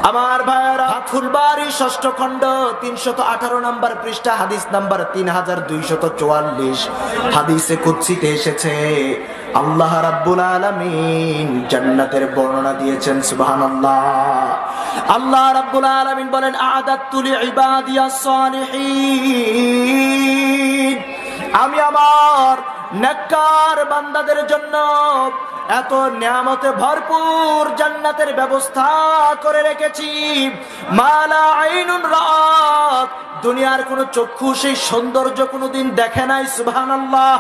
আমার ভাইয়েরা, ফাতহুল বারী ৬ষ্ঠ খণ্ড ৩১৮ নম্বর পৃষ্ঠা, হাদিস নাম্বার ৩২৪৪। হাদিসে কুদসিতে এসেছে, আল্লাহ রাব্বুল আলামিন জান্নাতের বর্ণনা দিয়েছেন। সুবহানাল্লাহ। আল্লাহ রাব্বুল আলামিন বলেন, আ'দাততু লিইবাদিয়াস সালিহিন, আমি আমার নেককার বান্দাদের জন্য এত নিয়ামতে ভরপুর জান্নাতের ব্যবস্থা করে রেখেছি, মালা আইনুন রাত, দুনিয়ার কোন চক্ষু সেই সৌন্দর্য কোনদিন দেখে নাই। সুবহানাল্লাহ।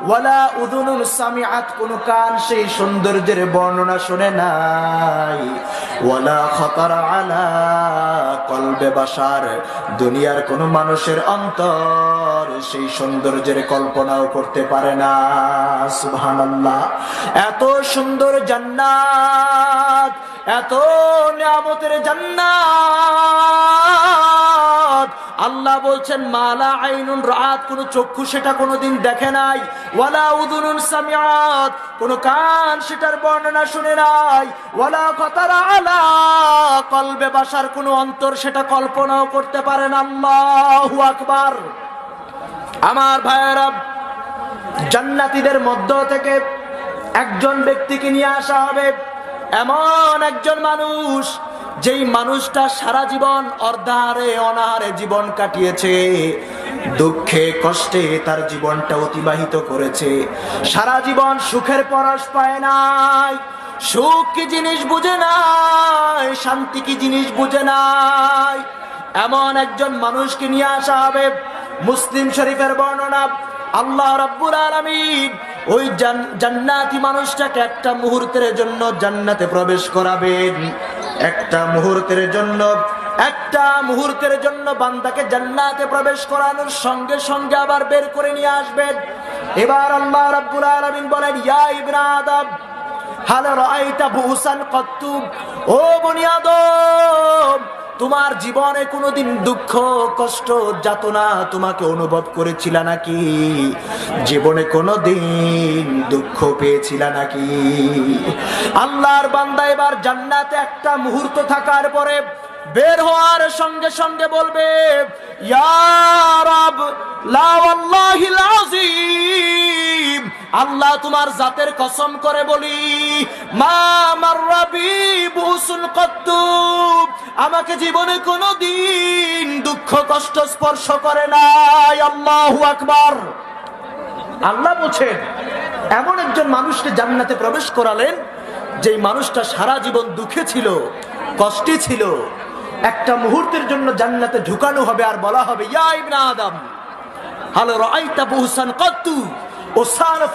ওয়ালা উযুনুন সামিআত, কোন কান সেই সৌন্দর্যের বর্ণনা শুনে নাই। ওয়ালা খাতারা আলা কলবে বাশার, দুনিয়ার কোন মানুষের অন্তর সেই সৌন্দর্যের কল্পনাও করতে পারে না। সুবহানাল্লাহ। এত সুন্দর জান্নাত, এত নিয়ামতের জান্নাত, আল্লাহ বলছেন মালা আইনুন রাত, কোন চক্ষু সেটা কোনদিন দেখে নাই। ওয়ালা উযুনুন সামিআত, কোন কান সেটার বর্ণনা শুনে নাই। ওয়ালা খাতারা আলা কলবে বাশার, কোন অন্তর সেটা কল্পনাও করতে পারে না। আল্লাহু আকবার। আমার ভাইয়েরা, জান্নাতীদের মধ্য থেকে একজন ব্যক্তিকে নিয়ে আসা হবে, এমন একজন মানুষ যেই মানুষটা সারা জীবন অর্ধাহারে অনাহারে জীবন কাটিয়েছে, দুঃখে কষ্টে তার জীবনটা অতিবাহিত করেছে, সারা জীবন সুখের পরশ পায় নাই, সুখ কি জিনিস বুঝে নাই, শান্তি কি জিনিস বুঝে নাই, এমন একজন মানুষকে নিয়ে আসা হবে। মুসলিম শরীফের বর্ণনা, আল্লাহ রাব্বুল আলামিন ওই জান্নাতি মানুষটাকে একটা মুহূর্তের জন্য জান্নাতে প্রবেশ করাবেন। একটা মুহূর্তের জন্য বান্দাকে জান্নাতে প্রবেশ করানোর সঙ্গে সঙ্গে আবার বের করে নিয়ে আসবেন। এবার আল্লাহ রাব্বুল আলামিন বলেন, ইয়া ইবনে আদম হাল রাআইতা বুসান কত্তু, ও বনি আদম, তোমার জীবনে কোনোদিন দুঃখ কষ্ট যাতনা তোমাকে অনুভব করেছিলা নাকি? জীবনে কোনোদিন দুঃখ পেয়েছিলা নাকি? আল্লাহর বান্দা এবার জান্নাতে একটা মুহূর্ত থাকার পরে বের হওয়ার সঙ্গে সঙ্গে বলবে, ইয়া রাব লা ওয়াল্লাহিল আযীম, আল্লাহ তোমার জাতের কসম করে বলি, মা মাররাবি বুসুন কত্তু, আমাকে জীবনে কোনোদিন দুঃখ কষ্ট স্পর্শ করে নাই। আল্লাহু আকবার। আল্লাহ বলছেন, এমন একজন মানুষকে জান্নাতে প্রবেশ করালেন যেই মানুষটা সারা জীবন দুঃখে ছিল, কষ্টে ছিল, একটা মুহূর্তের জন্য জান্নাতে ঢুকানো হবে আর বলা হবে, ইয়া ইবনে আদম হাল রাআইতা বুহসান কত্তু, ও সারফ